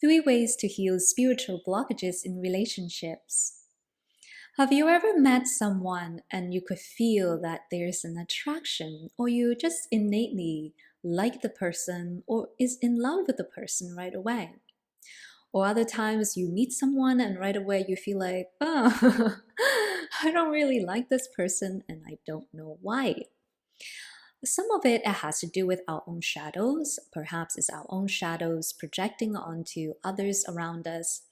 3 ways to heal spiritual blockages in relationships. Have you ever met someone and you could feel that there's an attraction, or you just innately like the person or is in love with the person right away? Or other times you meet someone and right away you feel like, oh, I don't really like this person and I don't know why. Some of it has to do with our own shadows. Perhaps it's our own shadows projecting onto others around us.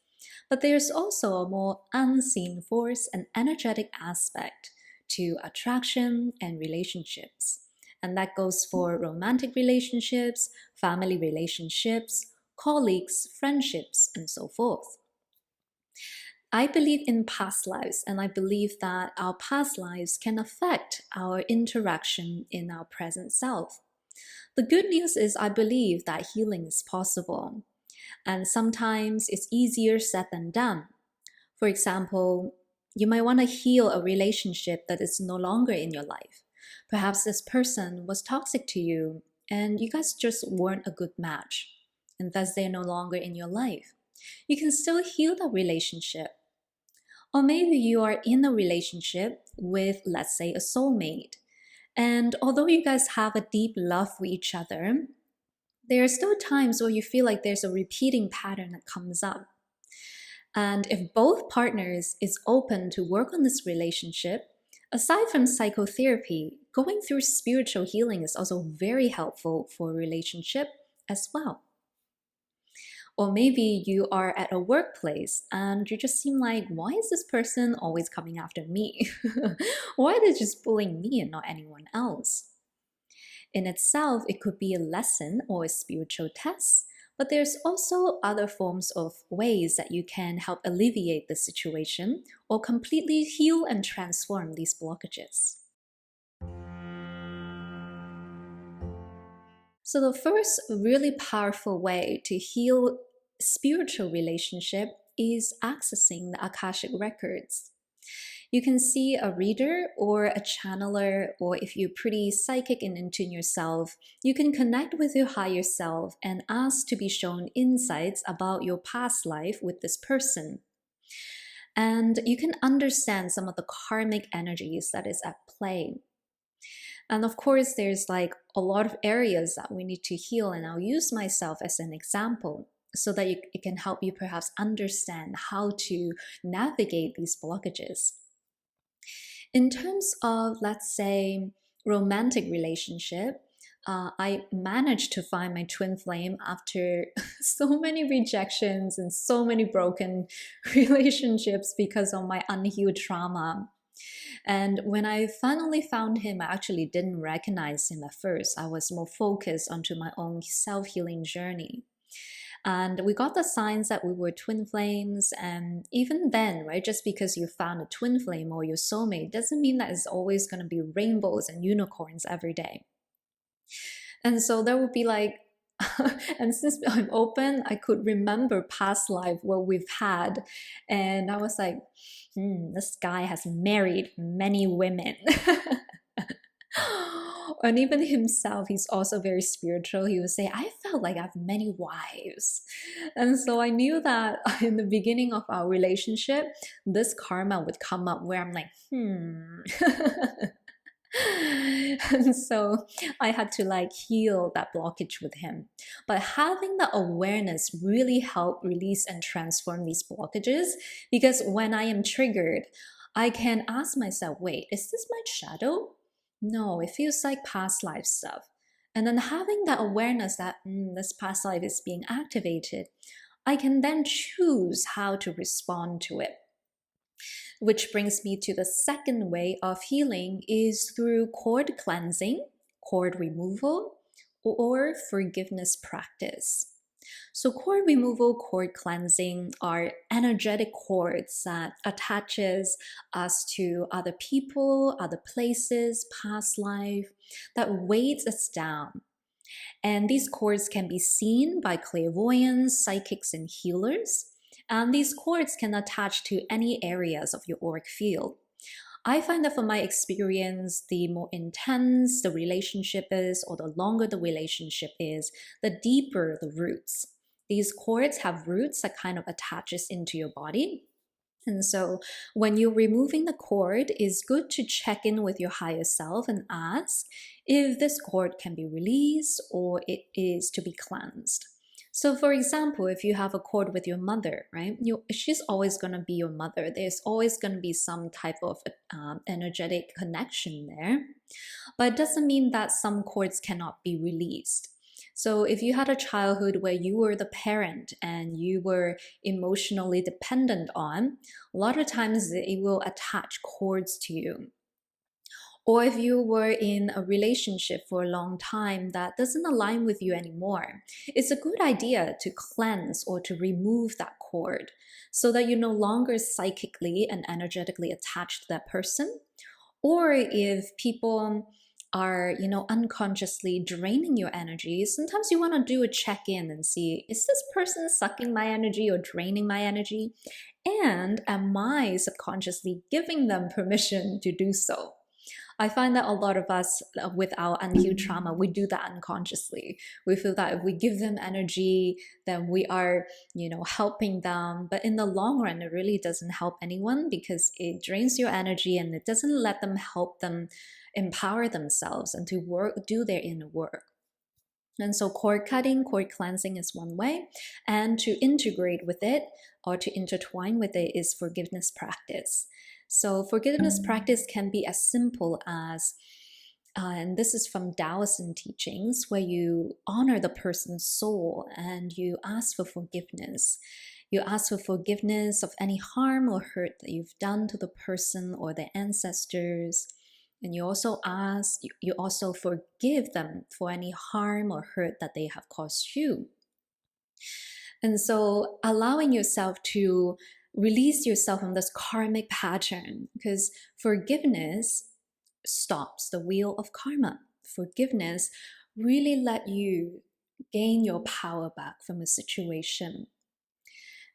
But there's also a more unseen force and energetic aspect to attraction and relationships. And that goes for romantic relationships, family relationships, colleagues, friendships, and so forth. I believe in past lives, and I believe that our past lives can affect our interaction in our present self. The good news is I believe that healing is possible, and sometimes it's easier said than done. For example, you might want to heal a relationship that is no longer in your life. Perhaps this person was toxic to you, and you guys just weren't a good match, and thus they're no longer in your life. You can still heal that relationship. Or maybe you are in a relationship with, let's say, a soulmate. And although you guys have a deep love for each other, there are still times where you feel like there's a repeating pattern that comes up. And if both partners is open to work on this relationship, aside from psychotherapy, going through spiritual healing is also very helpful for a relationship as well. Or maybe you are at a workplace and you just seem like, why is this person always coming after me? Why are they just bullying me and not anyone else? In itself, it could be a lesson or a spiritual test, but there's also other forms of ways that you can help alleviate the situation or completely heal and transform these blockages. So the first really powerful way to heal spiritual relationship is accessing the Akashic records. You can see a reader or a channeler, or if you're pretty psychic and in tune yourself, you can connect with your higher self and ask to be shown insights about your past life with this person. And you can understand some of the karmic energies that is at play. And of course, there's like a lot of areas that we need to heal, and I'll use myself as an example so that it can help you perhaps understand how to navigate these blockages. In terms of, let's say, romantic relationship, I managed to find my twin flame after so many rejections and so many broken relationships because of my unhealed trauma. And when I finally found him, I actually didn't recognize him at first. I was more focused onto my own self-healing journey. And we got the signs that we were twin flames. And even then, right, just because you found a twin flame or your soulmate doesn't mean that it's always going to be rainbows and unicorns every day. And so there would be like, and since I'm open, I could remember past life what we've had. And I was like, this guy has married many women. And even himself, he's also very spiritual. He would say, I felt like I have many wives. And so I knew that in the beginning of our relationship, this karma would come up where I'm like, And so I had to like heal that blockage with him. But having the awareness really helped release and transform these blockages, because when I am triggered, I can ask myself, wait, is this my shadow? No, it feels like past life stuff. And then having that awareness that this past life is being activated, I can then choose how to respond to it. Which brings me to the second way of healing is through cord cleansing, cord removal, or forgiveness practice. So cord removal, cord cleansing are energetic cords that attaches us to other people, other places, past life, that weights us down. And these cords can be seen by clairvoyants, psychics, and healers. And these cords can attach to any areas of your auric field. I find that from my experience, the more intense the relationship is, or the longer the relationship is, the deeper the roots. These cords have roots that kind of attaches into your body. And so when you're removing the cord, it's good to check in with your higher self and ask if this cord can be released or it is to be cleansed. So for example, if you have a cord with your mother, right, she's always going to be your mother. There's always going to be some type of energetic connection there. But it doesn't mean that some cords cannot be released. So if you had a childhood where you were the parent and you were emotionally dependent on, a lot of times it will attach cords to you. Or if you were in a relationship for a long time that doesn't align with you anymore, it's a good idea to cleanse or to remove that cord so that you're no longer psychically and energetically attached to that person. Or if people are, unconsciously draining your energy, sometimes you want to do a check-in and see, is this person sucking my energy or draining my energy? And am I subconsciously giving them permission to do so? I find that a lot of us with our unhealed trauma, we do that unconsciously. We feel that if we give them energy, then we are, helping them. But in the long run, it really doesn't help anyone because it drains your energy and it doesn't let them help them empower themselves and to do their inner work. And so cord cutting, cord cleansing is one way. And to integrate with it or to intertwine with it is forgiveness practice. So forgiveness practice can be as simple as, and this is from Taoism teachings, where you honor the person's soul and you ask for forgiveness. You ask for forgiveness of any harm or hurt that you've done to the person or their ancestors. And you also forgive them for any harm or hurt that they have caused you. And so allowing yourself to release yourself from this karmic pattern, because forgiveness stops the wheel of karma. Forgiveness really let you gain your power back from a situation.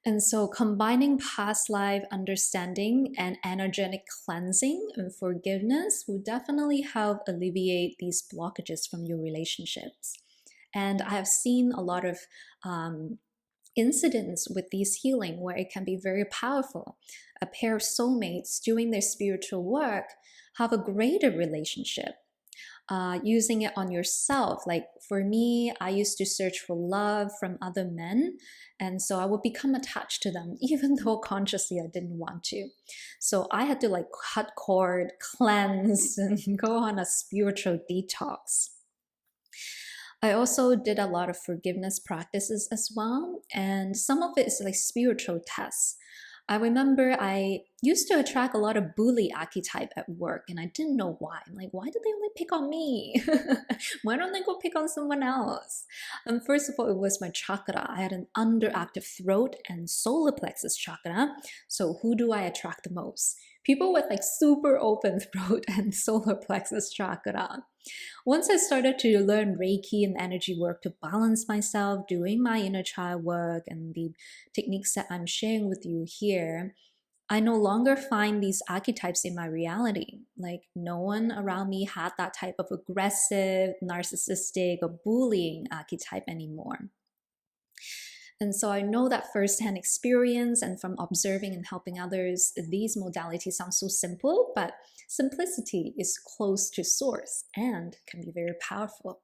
And so combining past life understanding and energetic cleansing and forgiveness will definitely help alleviate these blockages from your relationships. And I have seen a lot of incidents with these healing where it can be very powerful. A pair of soulmates doing their spiritual work have a greater relationship. Using it on yourself. Like for me, I used to search for love from other men. And so I would become attached to them, even though consciously I didn't want to. So I had to cut cord, cleanse, and go on a spiritual detox. I also did a lot of forgiveness practices as well. And some of it is like spiritual tests. I remember I used to attract a lot of bully archetype at work, and I didn't know why. I'm like, why do they only pick on me? Why don't they go pick on someone else? And first of all, it was my chakra. I had an underactive throat and solar plexus chakra. So who do I attract the most? People with super open throat and solar plexus chakra. Once I started to learn Reiki and energy work to balance myself, doing my inner child work and the techniques that I'm sharing with you here, I no longer find these archetypes in my reality. Like no one around me had that type of aggressive, narcissistic, or bullying archetype anymore. And so I know that firsthand experience, and from observing and helping others, these modalities sound so simple, but simplicity is close to source and can be very powerful.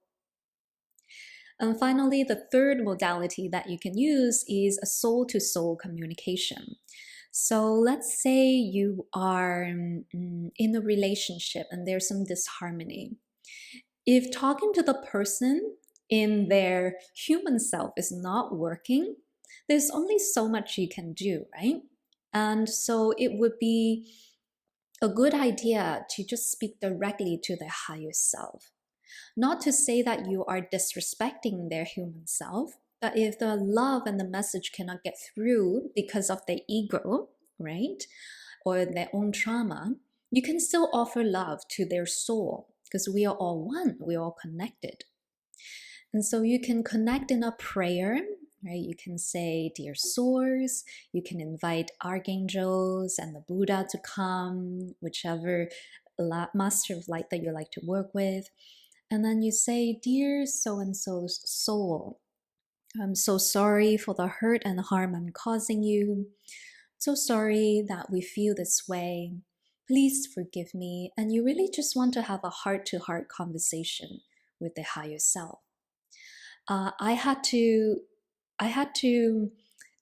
And finally, the third modality that you can use is a soul-to-soul communication. So let's say you are in a relationship and there's some disharmony. If talking to the person in their human self is not working, there's only so much you can do, right? And so it would be a good idea to just speak directly to their higher self. Not to say that you are disrespecting their human self, but if the love and the message cannot get through because of their ego, right, or their own trauma, you can still offer love to their soul because we are all one, we are all connected. And so you can connect in a prayer, right? You can say, Dear Source, you can invite archangels and the Buddha to come, whichever master of light that you like to work with. And then you say, Dear so-and-so's soul, I'm so sorry for the hurt and harm I'm causing you. So sorry that we feel this way. Please forgive me. And you really just want to have a heart-to-heart conversation with the higher self. I had to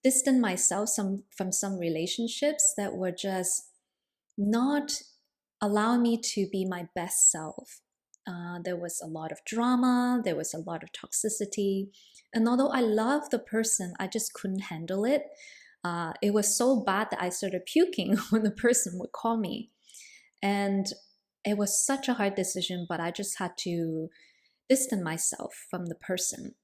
distance myself from some relationships that were just not allowing me to be my best self. There was a lot of drama, there was a lot of toxicity. And although I loved the person, I just couldn't handle it. It was so bad that I started puking when the person would call me. And it was such a hard decision, but I just had to distance myself from the person.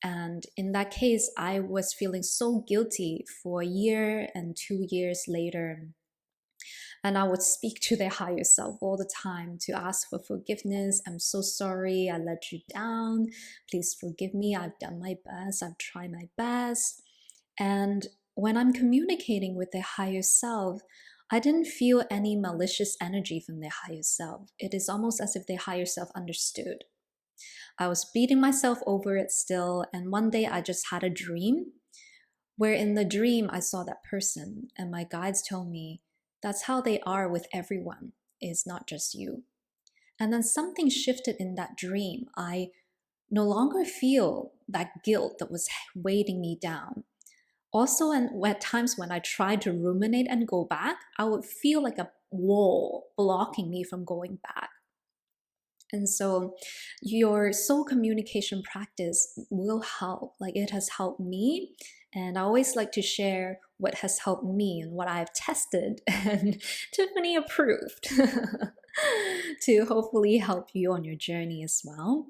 And in that case, I was feeling so guilty for a year and 2 years later. And I would speak to their higher self all the time to ask for forgiveness. I'm so sorry I let you down. Please forgive me. I've done my best. I've tried my best. And when I'm communicating with their higher self, I didn't feel any malicious energy from their higher self. It is almost as if their higher self understood. I was beating myself over it still, and one day I just had a dream where in the dream I saw that person, and my guides told me that's how they are with everyone, it's not just you. And then something shifted in that dream. I no longer feel that guilt that was weighting me down. Also, and at times when I tried to ruminate and go back, I would feel like a wall blocking me from going back. And so your soul communication practice will help. Like, it has helped me. And I always like to share what has helped me and what I've tested and Tiffany approved to hopefully help you on your journey as well.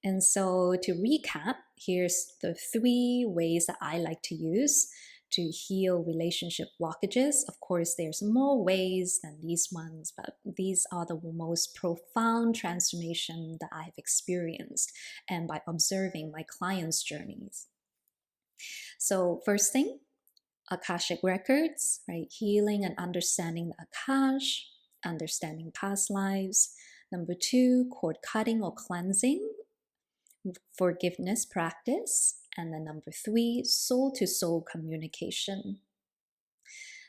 And so to recap, here's the 3 ways that I like to use to heal relationship blockages. Of course, there's more ways than these ones, but these are the most profound transformation that I've experienced and by observing my clients' journeys. So first thing, Akashic records, right? Healing and understanding the Akash, understanding past lives. Number 2, cord cutting or cleansing, forgiveness practice. And then number 3, soul-to-soul communication.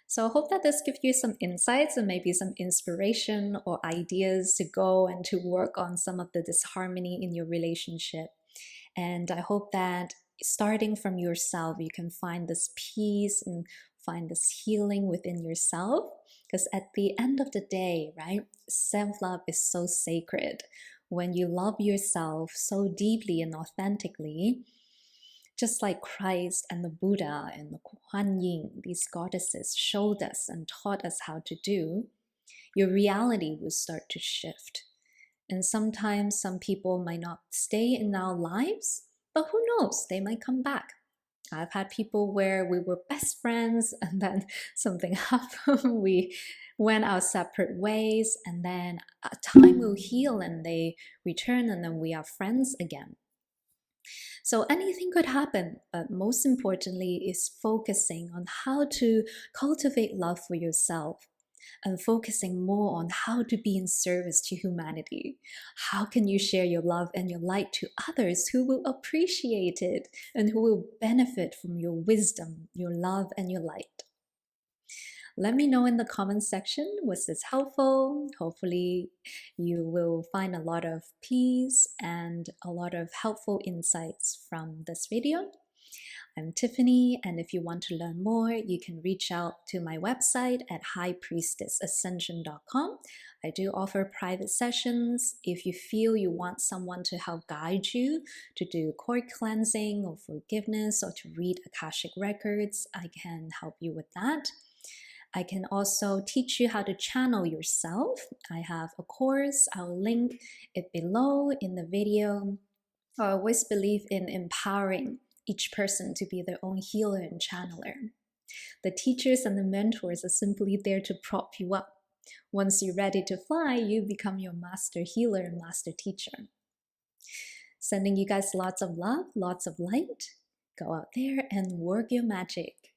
So I hope that this gives you some insights and maybe some inspiration or ideas to go and to work on some of the disharmony in your relationship. And I hope that starting from yourself, you can find this peace and find this healing within yourself. Because at the end of the day, right, self-love is so sacred. When you love yourself so deeply and authentically, just like Christ and the Buddha and the Kuan Yin, these goddesses showed us and taught us how to do, your reality will start to shift. And sometimes some people might not stay in our lives, but who knows, they might come back. I've had people where we were best friends and then something happened, we went our separate ways, and then a time will heal and they return and then we are friends again. So anything could happen, but most importantly is focusing on how to cultivate love for yourself and focusing more on how to be in service to humanity. How can you share your love and your light to others who will appreciate it and who will benefit from your wisdom, your love, and your light? Let me know in the comments section, was this helpful? Hopefully you will find a lot of peace and a lot of helpful insights from this video. I'm Tiffany, and if you want to learn more, you can reach out to my website at highpriestessascension.com. I do offer private sessions. If you feel you want someone to help guide you to do cord cleansing or forgiveness or to read Akashic records, I can help you with that. I can also teach you how to channel yourself. I have a course. I'll link it below in the video. I always believe in empowering each person to be their own healer and channeler. The teachers and the mentors are simply there to prop you up. Once you're ready to fly, you become your master healer and master teacher. Sending you guys lots of love, lots of light. Go out there and work your magic.